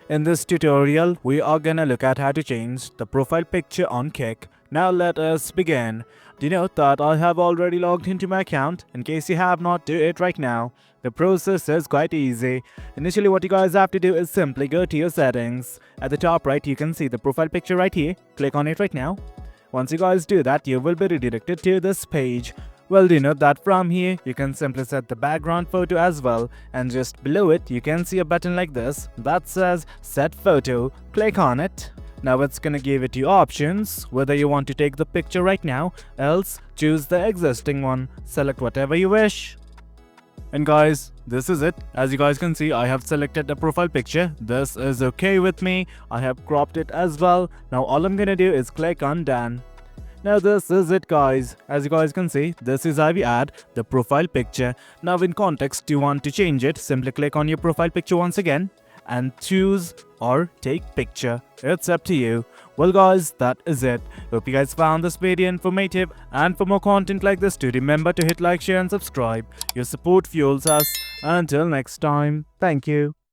In this tutorial, we are gonna look at how to change the profile picture on Kick. Now let us begin. Do you know that I have already logged into my account? In case you have not, do it right now. The process is quite easy. Initially what you guys have to do is simply go to your settings. At the top right you can see the profile picture right here. Click on it right now. Once you guys do that, you will be redirected to this page. Well, do you know that from here, you can simply set the background photo as well, and just below it, you can see a button like this that says Set Photo. Click on it. Now it's gonna give it you options, whether you want to take the picture right now, else choose the existing one. Select whatever you wish. And guys, this is it. As you guys can see, I have selected the profile picture. This is okay with me. I have cropped it as well. Now all I'm gonna do is click on Done. Now this is it guys. As you guys can see, this is how we add the profile picture. Now in context, you want to change it, simply click on your profile picture once again and choose or take picture. It's up to you. Well guys, that is it. Hope you guys found this video informative, and for more content like this, do remember to hit like, share and subscribe. Your support fuels us. Until next time, thank you.